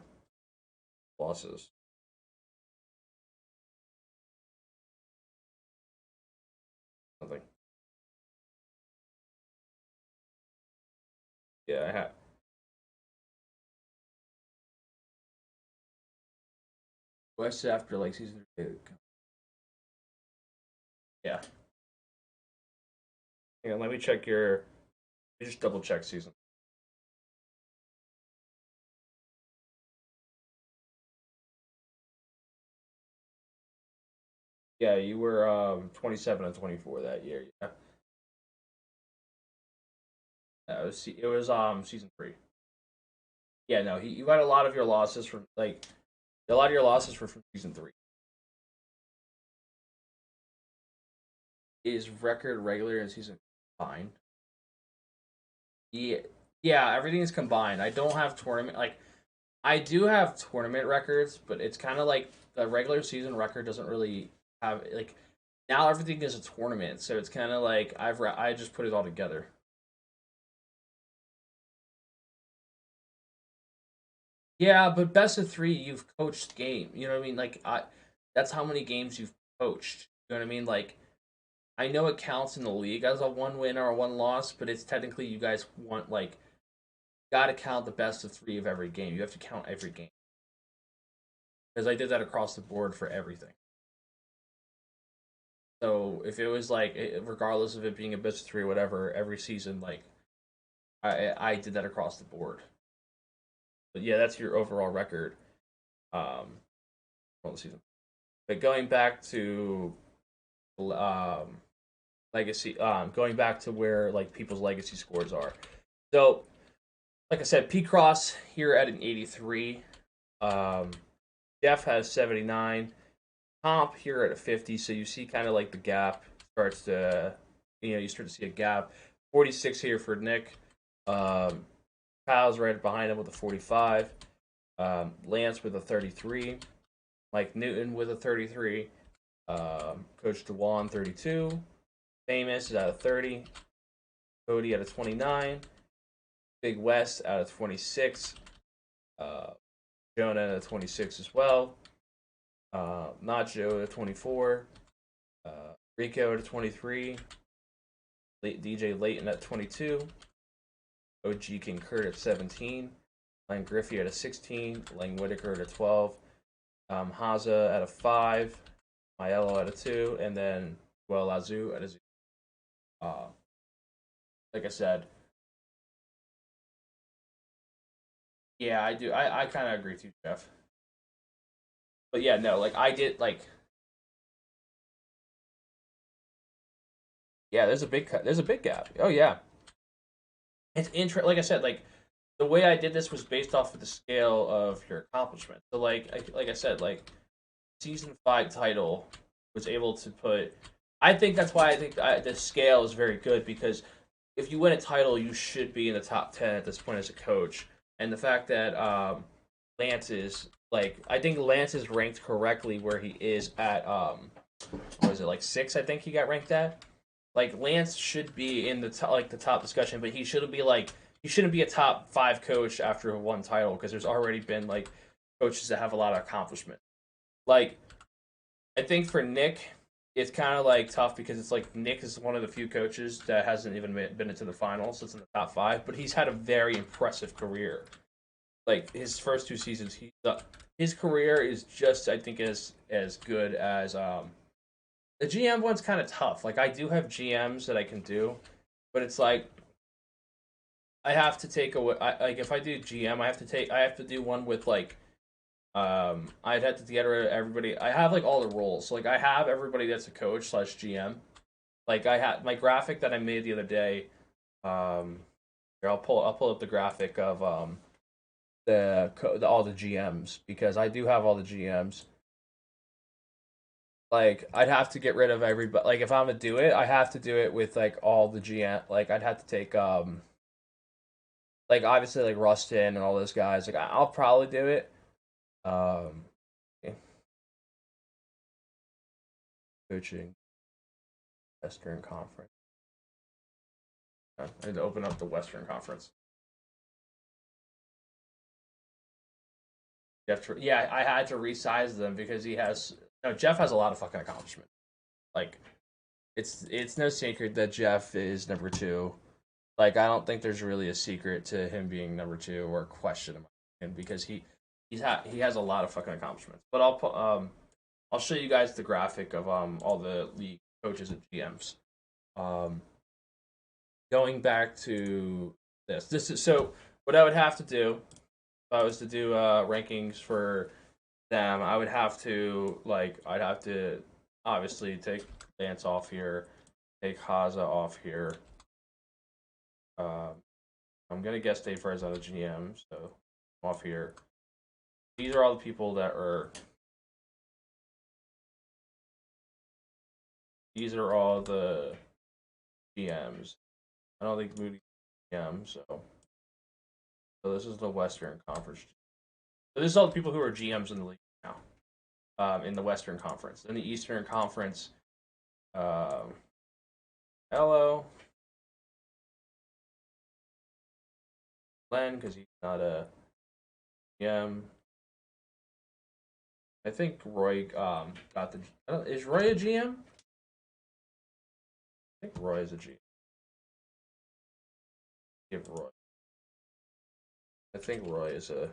losses. Something. Yeah, I have. West after season 3. Yeah. Yeah, let me check your. You just double check season. Yeah, you were 27 and 24 that year. Yeah. It was season 3. Yeah, no, you got a lot of your losses from a lot of your losses were from season 3. Is record regular in season combined? Yeah, yeah, everything is combined. I don't have tournament I do have tournament records, but it's kind of like the regular season record doesn't really have now everything is a tournament, so it's kind of like I just put it all together. Yeah, but best of three, you've coached game. You know what I mean? That's how many games you've coached. You know what I mean? Like, I know it counts in the league as a one win or a one loss, but it's technically you guys want like got to count the best of three of every game. You have to count every game because I did that across the board for everything. So if it was like, regardless of it being a best of three or whatever, every season, like I did that across the board. But yeah, that's your overall record. All the season. But going back to legacy, going back to where like people's legacy scores are. So like I said, P Cross here at an 83. Um, Jeff has 79. Comp here at a 50. So you see kind of like the gap starts to, you start to see a gap. 46 here for Nick. Um, Kyle's right behind him with a 45. Lance with a 33. Mike Newton with a 33. Coach DeWan 32. Famous is out of 30. Cody out of 29. Big West out of 26. Uh, Jonah out of 26 as well. Nacho at 24. Uh, Rico at 23. DJ Layton at 22. OG King Kurt at 17. Lang Griffey at a 16. Lang Whitaker at a 12. Haza at a 5. Maello at a 2. And then Lazu at a 0. Uh, like I said, yeah, I do. I kind of agree with you, Jeff. But yeah, no, like I did, like yeah, there's a big gap. Oh yeah, it's interesting. Like I said, like the way I did this was based off of the scale of your accomplishment. So like I said, like season 5 title was able to put. I think that's why I think the scale is very good because if you win a title, you should be in the top 10 at this point as a coach. And the fact that Lance is like, I think Lance is ranked correctly where he is at what is it, like 6? I think he got ranked at. Like Lance should be in the like the top discussion, but he shouldn't be a top 5 coach after one title because there's already been like coaches that have a lot of accomplishment. Like I think for Nick, it's kind of like tough because it's like Nick is one of the few coaches that hasn't even been into the finals. So it's in the top 5, but he's had a very impressive career. Like his first 2 seasons, his career is just I think as good as the GM one's kind of tough. Like I do have GMs that I can do, but it's like I have to take away. Like if I do GM, I have to do one with like I'd have to get rid of everybody. I have like all the roles. So, like I have everybody that's a coach slash GM. Like I had my graphic that I made the other day. Here, I'll pull up the graphic of all the GMs because I do have all the GMs. Like I'd have to get rid of everybody. Like if I'm gonna do it, I have to do it with like all the GM. Like I'd have to take like obviously like Rustin and all those guys. Like I'll probably do it. Um, Coaching Western Conference. I had to open up the Western Conference. Yeah, I had to resize them because he has. No, Jeff has a lot of fucking accomplishment. Like it's no secret that Jeff is number 2. Like I don't think there's really a secret to him being number 2 or a question about him because he has a lot of fucking accomplishments. But I'll show you guys the graphic of all the league coaches and GMs. Um, Going back to this is so what I would have to do if I was to do rankings for them. I would have to I'd have to obviously take Lance off here, take Haza off here. Um, I'm gonna guess Dave Ferris on the GM, so I'm off here. These are all the people that are. These are all the GMs. I don't think Moody GM, so this is the Western Conference. So this is all the people who are GMs in the league now, in the Western Conference. In the Eastern Conference, um, hello, Glenn, because he's not a Yeah, I think Roy got the. Is Roy a GM? I think Roy is a GM. Give Roy. I think Roy is a.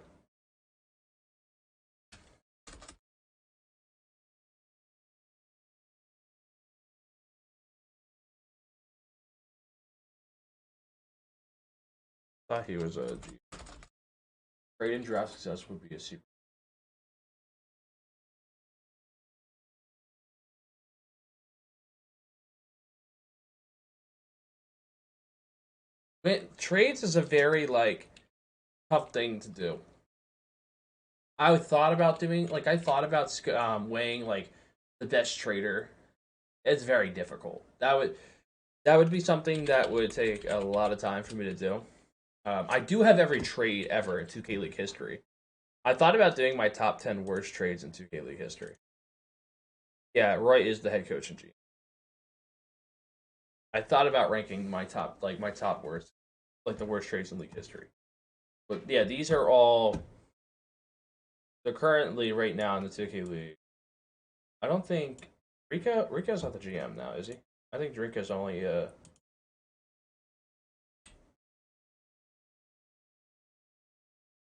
Thought he was a GM. Trade and draft success would be a super. Trades is a very like tough thing to do. I thought about doing like I thought about weighing like the best trader. It's very difficult. That would be something that would take a lot of time for me to do. I do have every trade ever in 2K League history. I thought about doing my top 10 worst trades in 2K League history. Yeah, Roy is the head coach in G. I thought about ranking my top worst, like the worst trades in league history. But yeah, these are all they're currently right now in the 2K League. I don't think Rico's not the GM now, is he? I think Rico's only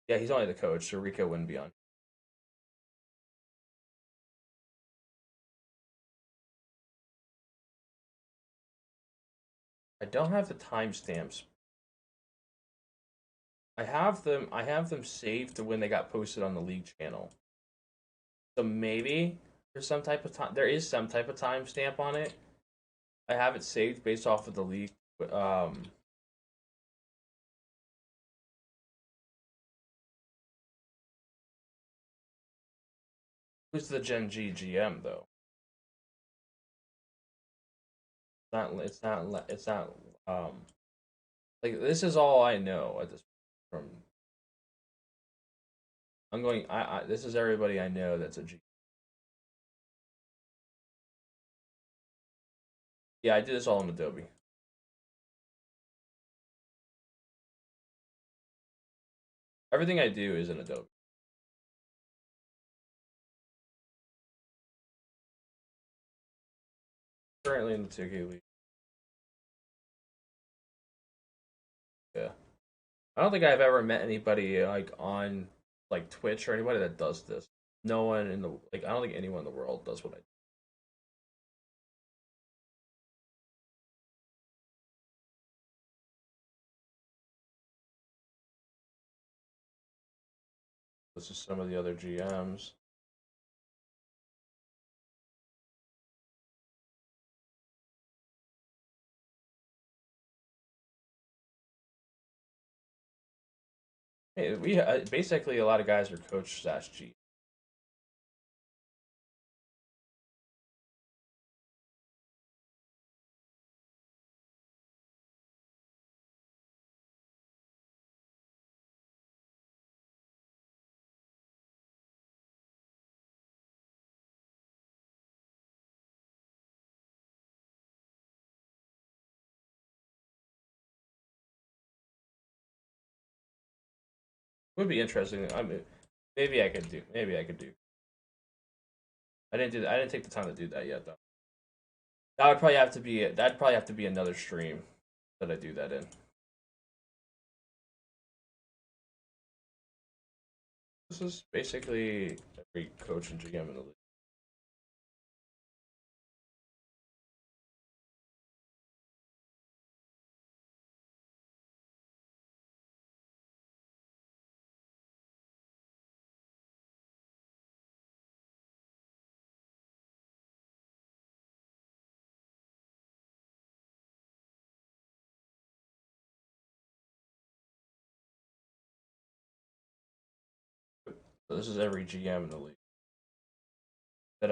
yeah, he's only the coach, so Rico wouldn't be on. I don't have the timestamps. I have them saved to when they got posted on the league channel. So maybe there's some type of time. There is some type of timestamp on it. I have it saved based off of the league. Who's the Gen G GM though? Not. It's not. It's not. Like this is all I know at this from. I'm going. This is everybody I know that's a G. Yeah, I did this all in Adobe. Everything I do is in Adobe. Currently in the 2K League. Yeah. I don't think I've ever met anybody like on like Twitch or anybody that does this. No one in the like I don't think anyone in the world does what I do. This is some of the other GMs. Hey, we basically a lot of guys are coach slash G. Would be interesting. I mean, maybe I could do. Maybe I could do. I didn't do that. I didn't take the time to do that yet though. That would probably have to be. That'd probably have to be another stream that I do that in. This is basically every coach and GM in the league. So this is every GM in the league that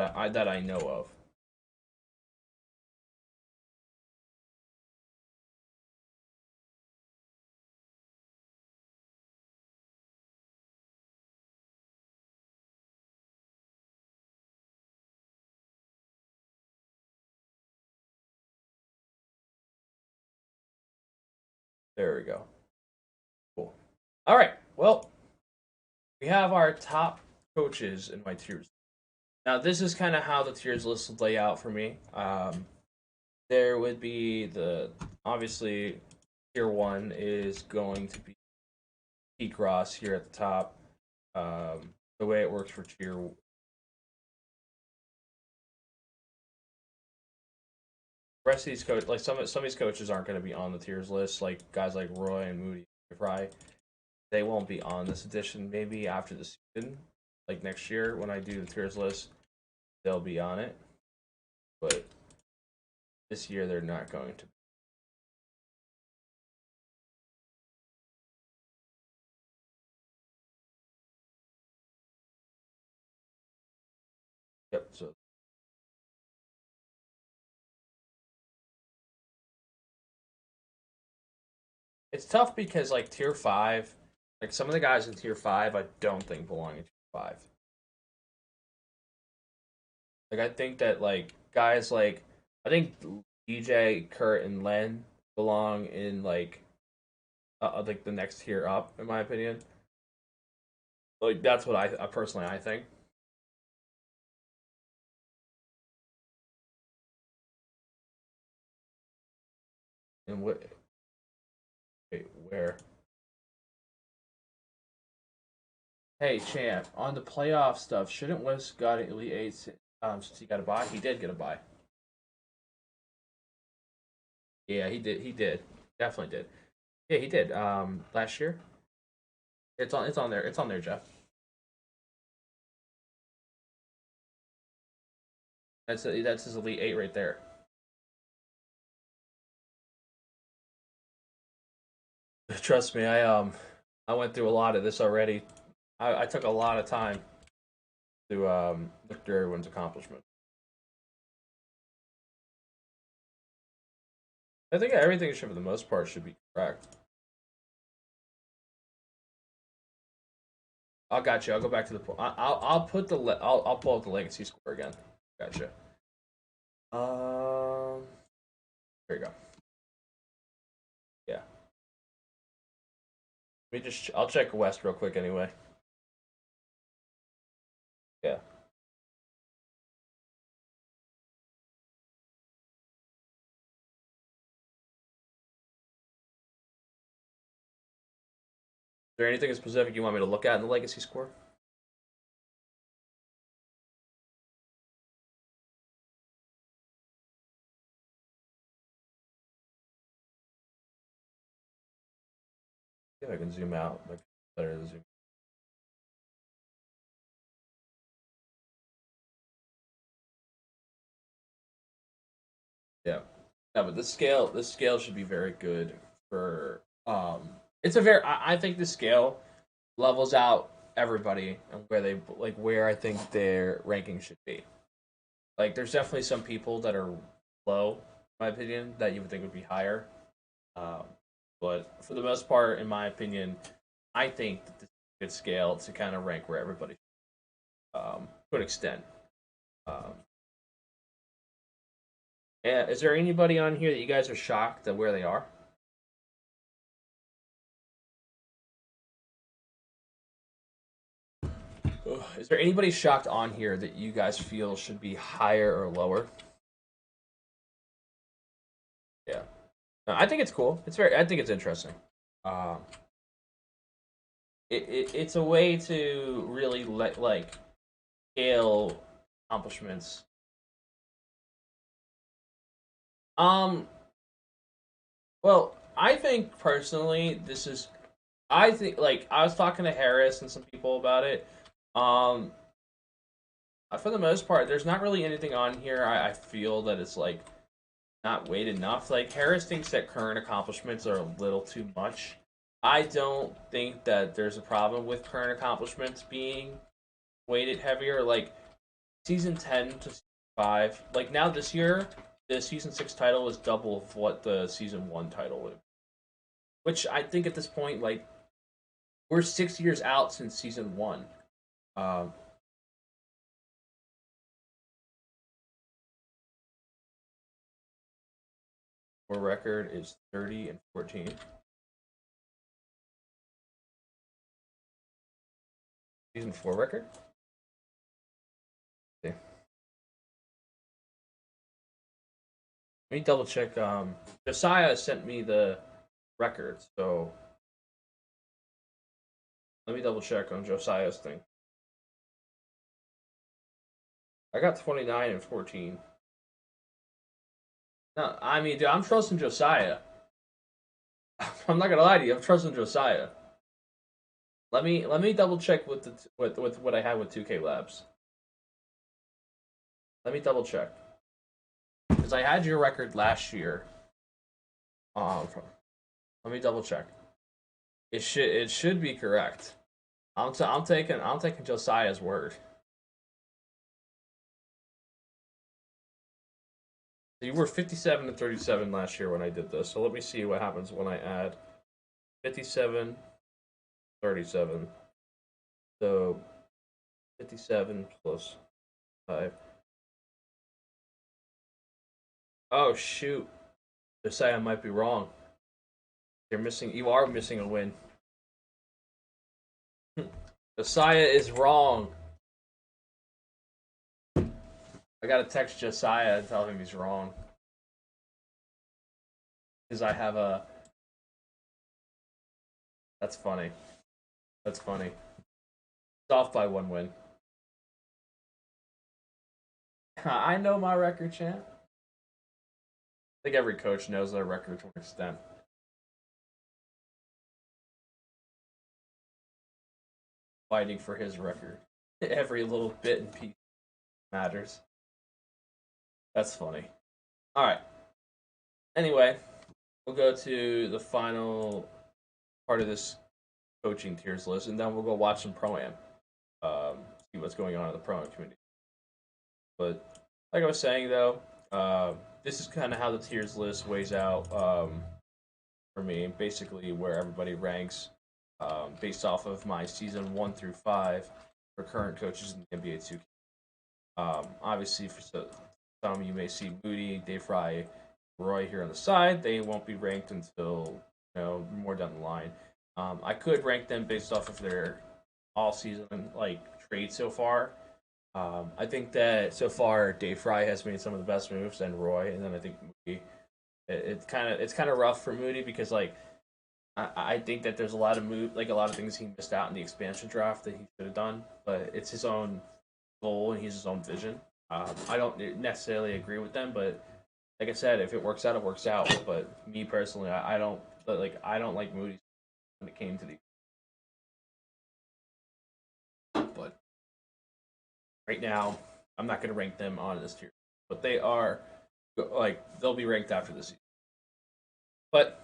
I know of. There we go. Cool. All right. Well, we have our top coaches in my tiers. Now, this is kind of how the tiers list would lay out for me. There would be the obviously tier one is going to be Pete Ross here at the top. The way it works for tier rest of these coaches, like some of these coaches aren't going to be on the tiers list. Like guys like Roy and Moody, Fry, they won't be on this edition. Maybe after the season, like next year when I do the tiers list, they'll be on it. But this year they're not going to. Yep. So it's tough because like tier five, like some of the guys in tier five, I don't think belong in tier five. Like I think that like guys like I think DJ, Kurt, and Len belong in like the next tier up, in my opinion. Like that's what I personally I think. And what? Wait, where? Hey, champ. On the playoff stuff, shouldn't West got an Elite Eight since he got a bye? He did get a bye. Yeah, he did. He did. Definitely did. Yeah, he did. Last year. It's on. It's on there. It's on there, Jeff. That's his Elite Eight right there. Trust me, I went through a lot of this already. I took a lot of time to look through everyone's accomplishment. I think everything should, for the most part, should be correct. I got you. I'll go back to the. I'll put the. I'll pull up the legacy score again. Gotcha. There you go. Yeah. Let me just. I'll check West real quick anyway. Yeah. Is there anything specific you want me to look at in the legacy score? Yeah, I can zoom out. Like better to zoom. Yeah. Yeah, but this scale should be very good for it's a very I think the scale levels out everybody and where they like where I think their ranking should be. Like there's definitely some people that are low, in my opinion, that you would think would be higher. Um, but for the most part, in my opinion, I think that this is a good scale to kind of rank where everybody to an extent. Um, and is there anybody on here that you guys are shocked at where they are? Is there anybody shocked on here that you guys feel should be higher or lower? Yeah, no, I think it's cool. It's very. I think it's interesting. Um, it's a way to really let like scale accomplishments. Um, well, I think personally, this is. I think like I was talking to Harris and some people about it. Um, for the most part, there's not really anything on here. I feel that it's like not weighted enough. Like Harris thinks that current accomplishments are a little too much. I don't think that there's a problem with current accomplishments being weighted heavier. Like season 10 to season 5. Like now this year, the season 6 title is double of what the season 1 title would. Which I think at this point, like we're 6 years out since season 1. Um, our record is 30-14. Season 4 record? Okay. Let me double check. Josiah sent me the record, so let me double check on Josiah's thing. I got 29 and 14. No, I mean, dude, I'm trusting Josiah. I'm not gonna lie to you. I'm trusting Josiah. Let me double check with with what I had with 2K Labs. Let me double check because I had your record last year. Um, let me double check. It should be correct. I'm taking Josiah's word. You were 57 and 37 last year when I did this. So let me see what happens when I add 57, 37. So 57 plus 5. Oh shoot. Josiah might be wrong. You are missing a win. Josiah is wrong. I gotta text Josiah and tell him he's wrong. Because I have a. That's funny. That's funny. It's off by 1 win. I know my record, champ. I think every coach knows their record to an extent. Fighting for his record. Every little bit and piece matters. That's funny. All right. Anyway, we'll go to the final part of this coaching tiers list, and then we'll go watch some pro-am. See what's going on in the pro-am community. But like I was saying, though, this is kind of how the tiers list weighs out for me. Basically, where everybody ranks based off of my season 1 through 5 for current coaches in the NBA 2K. Obviously, for some you may see Moody, Dave Fry, Roy here on the side. They won't be ranked until more down the line. I could rank them based off of their all season trade so far. I think that so far Dave Fry has made some of the best moves, and Roy, and then I think Moody. It's kind of rough for Moody because I think that there's a lot of a lot of things he missed out in the expansion draft that he should have done, but it's his own goal and he's his own vision. I don't necessarily agree with them, but like I said, if it works out, it works out. But me personally, I don't like Moody when it came to the. But right now, I'm not going to rank them on this tier, but they are they'll be ranked after this season. But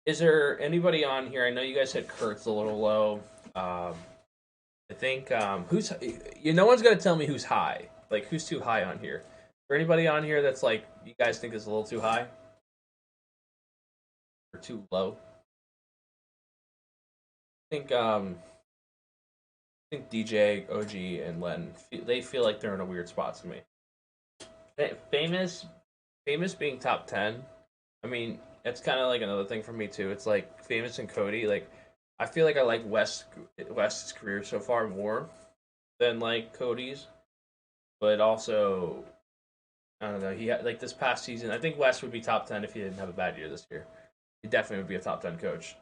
is there anybody on here? I know you guys said Kurt's a little low. I think no one's gonna tell me who's high. Like who's too high on here? Is there anybody on here that's like you guys think is a little too high or too low? I think DJ, OG, and Len they feel like they're in a weird spot to me. Famous being top 10. I mean, it's kind of like another thing for me too. It's like Famous and Cody. Like I feel like I like West's career so far more than like Cody's, but also I don't know. He had like this past season. I think West would be top 10 if he didn't have a bad year this year. He definitely would be a top 10 coach,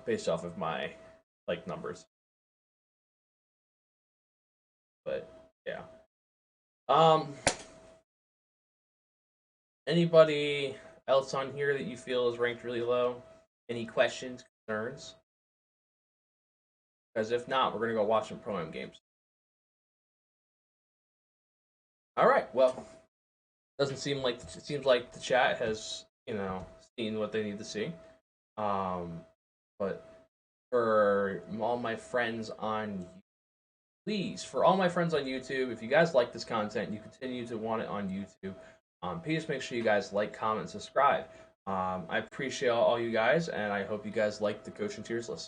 based off of my numbers. But yeah. Um. Anybody else on here that you feel is ranked really low? Any questions, concerns? Because if not, we're gonna go watch some pro-am games. All right. Well, doesn't seem like it seems like the chat has seen what they need to see. But for all my friends on for all my friends on YouTube, if you guys like this content, you continue to want it on YouTube. Please make sure you guys like, comment, subscribe. I appreciate all you guys, and I hope you guys like the coaching tiers list.